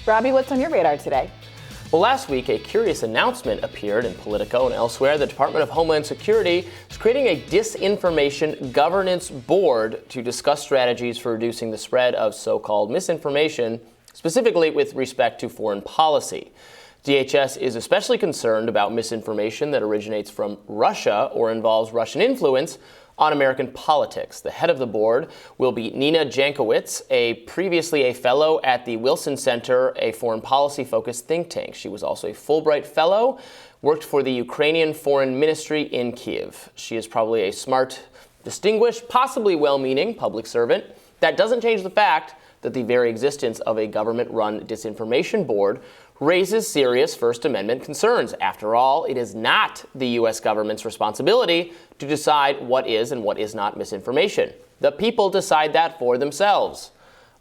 Robby, what's on your radar today? Well, last week, a curious announcement appeared in Politico and elsewhere. The Department of Homeland Security is creating a disinformation governance board to discuss strategies for reducing the spread of so-called misinformation, specifically with respect to foreign policy. DHS is especially concerned about misinformation that originates from Russia or involves Russian influence on American politics. The head of the board will be Nina Jankowitz, previously a fellow at the Wilson Center, a foreign policy-focused think tank. She was also a Fulbright fellow, worked for the Ukrainian Foreign Ministry in Kyiv. She is probably a smart, distinguished, possibly well-meaning public servant. That doesn't change the fact that the very existence of a government-run disinformation board raises serious First Amendment concerns. After all, it is not the U.S. government's responsibility to decide what is and what is not misinformation. The people decide that for themselves.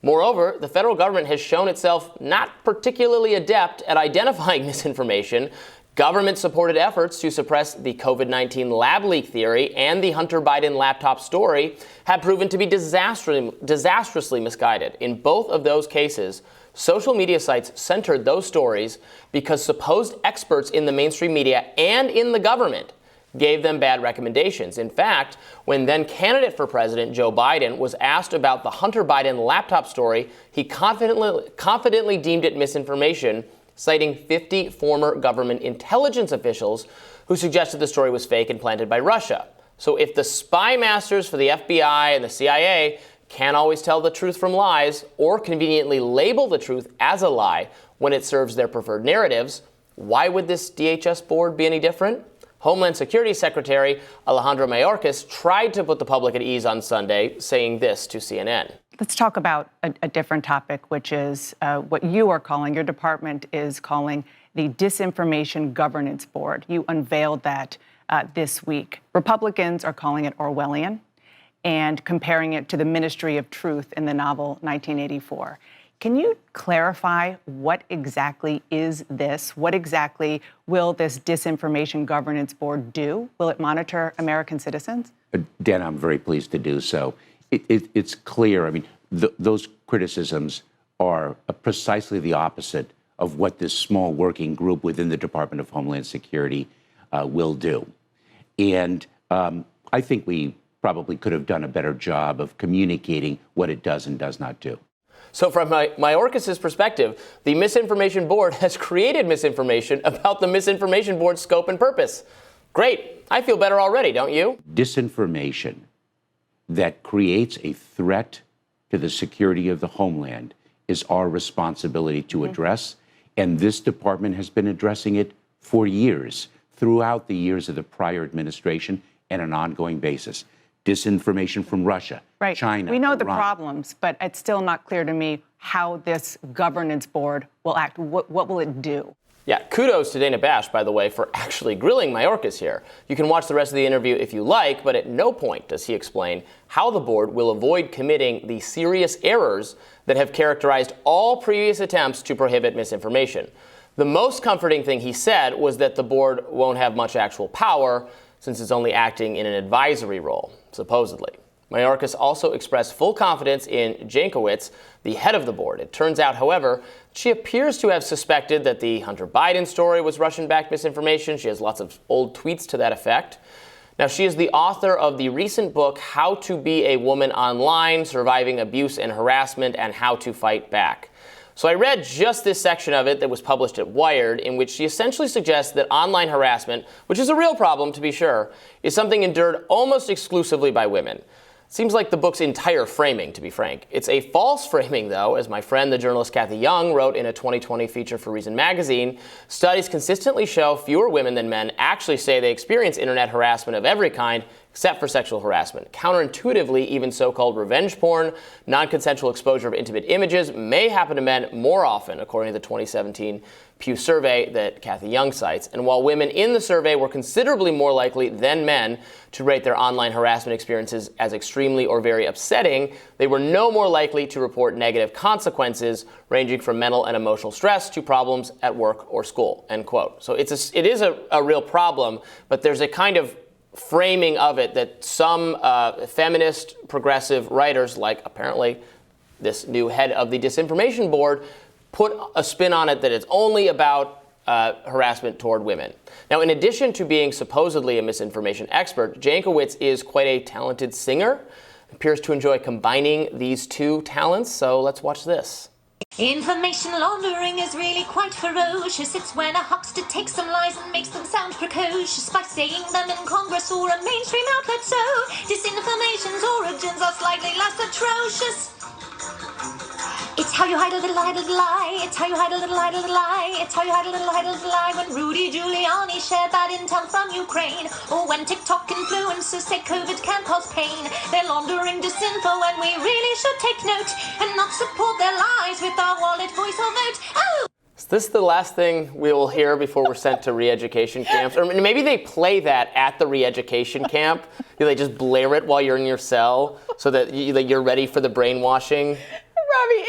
Moreover, the federal government has shown itself not particularly adept at identifying misinformation. Government-supported efforts to suppress the COVID-19 lab leak theory and the Hunter Biden laptop story have proven to be disastrously misguided. In both of those cases, social media sites centered those stories because supposed experts in the mainstream media and in the government gave them bad recommendations. In fact, when then candidate for president Joe Biden was asked about the Hunter Biden laptop story, he confidently deemed it misinformation, citing 50 former government intelligence officials who suggested the story was fake and planted by Russia. So if the spy masters for the FBI and the CIA can't always tell the truth from lies or conveniently label the truth as a lie when it serves their preferred narratives, why would this DHS board be any different? Homeland Security Secretary Alejandro Mayorkas tried to put the public at ease on Sunday, saying this to CNN. Let's talk about a different topic, which is what you are calling, your department is calling the Disinformation Governance Board. You unveiled that this week. Republicans are calling it Orwellian and comparing it to the Ministry of Truth in the novel 1984. Can you clarify what exactly is this? What exactly will this Disinformation Governance Board do? Will it monitor American citizens? Dan, I'm very pleased to do so. It's clear. I mean, those criticisms are precisely the opposite of what this small working group within the Department of Homeland Security will do. And I think we probably could have done a better job of communicating what it does and does not do. So from Mayorkas' perspective, the Misinformation Board has created misinformation about the Misinformation Board's scope and purpose. Great. I feel better already, don't you? Disinformation that creates a threat to the security of the homeland is our responsibility to address. And this department has been addressing it for years, throughout the years of the prior administration and on an ongoing basis. Disinformation from Russia, right. China, we know Iran. the problems, but it's still not clear to me how this governance board will act. What will it do? Yeah, kudos to Dana Bash, by the way, for actually grilling Mayorkas here. You can watch the rest of the interview if you like, but at no point does he explain how the board will avoid committing the serious errors that have characterized all previous attempts to prohibit misinformation. The most comforting thing he said was that the board won't have much actual power since it's only acting in an advisory role, supposedly. Mayorkas also expressed full confidence in Jankowitz, the head of the board. It turns out, however, she appears to have suspected that the Hunter Biden story was Russian-backed misinformation. She has lots of old tweets to that effect. Now, she is the author of the recent book, How to Be a Woman Online, Surviving Abuse and Harassment and How to Fight Back. So I read just this section of it that was published at Wired, in which she essentially suggests that online harassment, which is a real problem to be sure, is something endured almost exclusively by women. Seems like the book's entire framing, to be frank. It's a false framing, though, as my friend, the journalist Kathy Young, wrote in a 2020 feature for Reason magazine. Studies consistently show fewer women than men actually say they experience internet harassment of every kind, except for sexual harassment. Counterintuitively, even so-called revenge porn, non-consensual exposure of intimate images may happen to men more often, according to the 2017 Pew survey that Kathy Young cites. And while women in the survey were considerably more likely than men to rate their online harassment experiences as extremely or very upsetting, they were no more likely to report negative consequences ranging from mental and emotional stress to problems at work or school, end quote. So it is a real problem, but there's a kind of framing of it that some feminist progressive writers, like apparently this new head of the Disinformation Board, put a spin on it that it's only about harassment toward women. Now, in addition to being supposedly a misinformation expert, Jankowitz is quite a talented singer, appears to enjoy combining these two talents, so let's watch this. Information laundering is really quite ferocious. It's when a huckster takes some lies and makes them sound precocious by saying them in Congress or a mainstream outlet. So disinformation's origins are slightly less atrocious. It's how you hide a little lie. It's how you hide a little lie. It's how you hide a little lie. When Rudy Giuliani shared bad intel from Ukraine, or when TikTok influencers say COVID can cause pain, they're laundering disinfo, and we really should take note and not support their lies with our wallet, voice, or vote. Oh! Is this the last thing we will hear before we're sent to re-education camps? Or maybe they play that at the re-education camp. They just blare it while you're in your cell so that you're ready for the brainwashing. Robby,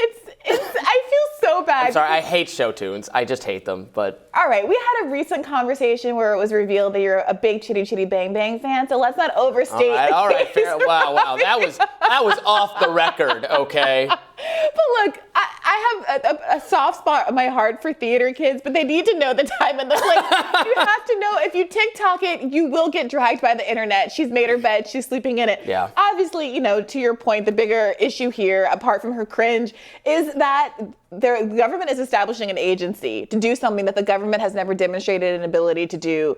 I feel so bad. I'm sorry, I hate show tunes. I just hate them, but... All right, we had a recent conversation where it was revealed that you're a big Chitty Chitty Bang Bang fan, so let's not overstate. All right, fair. Wow, that was off the record, okay? But look, I have a soft spot in my heart for theater kids, but they need to know the time and the place. You have to know if you TikTok it, you will get dragged by the internet. She's made her bed, she's sleeping in it. Yeah. Obviously, to your point, the bigger issue here, apart from her cringe, is that the government is establishing an agency to do something that the government has never demonstrated an ability to do,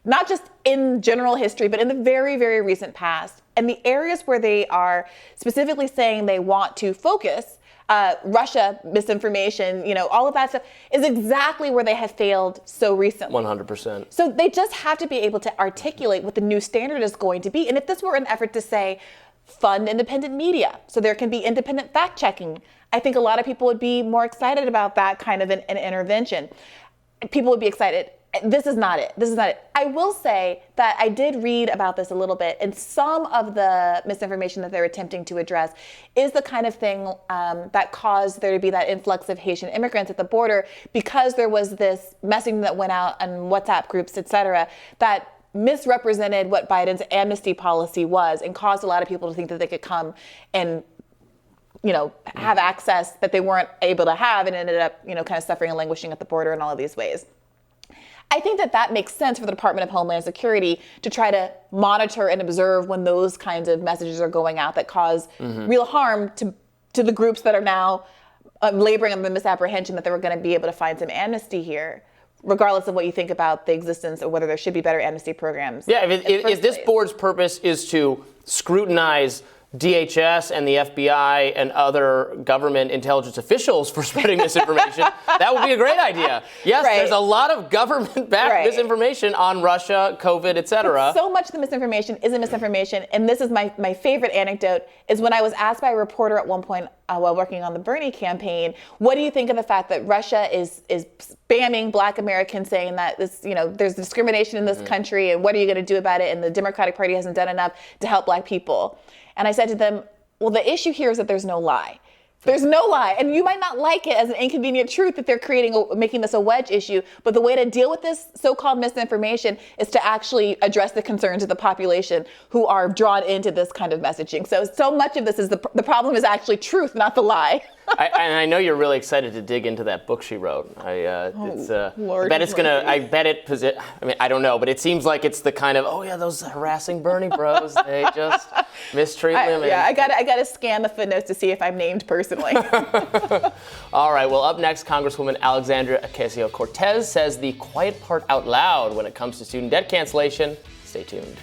not just in general history, but in the very, very recent past. And the areas where they are specifically saying they want to focus, Russia, misinformation, all of that stuff, is exactly where they have failed so recently. 100%. So they just have to be able to articulate what the new standard is going to be. And if this were an effort to say, fund independent media, so there can be independent fact checking, I think a lot of people would be more excited about that kind of an intervention. People would be excited. This is not it. I will say that I did read about this a little bit, and some of the misinformation that they're attempting to address is the kind of thing that caused there to be that influx of Haitian immigrants at the border, because there was this messaging that went out on WhatsApp groups, et cetera, that misrepresented what Biden's amnesty policy was and caused a lot of people to think that they could come and have access that they weren't able to have, and ended up, kind of suffering and languishing at the border in all of these ways. I think that makes sense for the Department of Homeland Security to try to monitor and observe when those kinds of messages are going out that cause real harm to the groups that are now laboring under the misapprehension that they were going to be able to find some amnesty here, regardless of what you think about the existence or whether there should be better amnesty programs. Yeah, if this board's purpose is to scrutinize DHS and the FBI and other government intelligence officials for spreading misinformation, that would be a great idea. Yes, There's a lot of government-backed misinformation on Russia, COVID, et cetera. But so much of the misinformation isn't misinformation, and this is my favorite anecdote, is when I was asked by a reporter at one point while working on the Bernie campaign, what do you think of the fact that Russia is spamming Black Americans, saying that there's discrimination in this country, and what are you going to do about it, and the Democratic Party hasn't done enough to help Black people? And I said to them, well, the issue here is that there's no lie. There's no lie. And you might not like it as an inconvenient truth that they're making this a wedge issue. But the way to deal with this so-called misinformation is to actually address the concerns of the population who are drawn into this kind of messaging. So much of this is the problem is actually truth, not the lie. And I know you're really excited to dig into that book she wrote. Lord, I don't know, but it seems like it's the kind of, those harassing Bernie bros, they just mistreat women. Yeah, I gotta scan the footnotes to see if I'm named personally. All right, well, up next, Congresswoman Alexandria Ocasio-Cortez says the quiet part out loud when it comes to student debt cancellation. Stay tuned.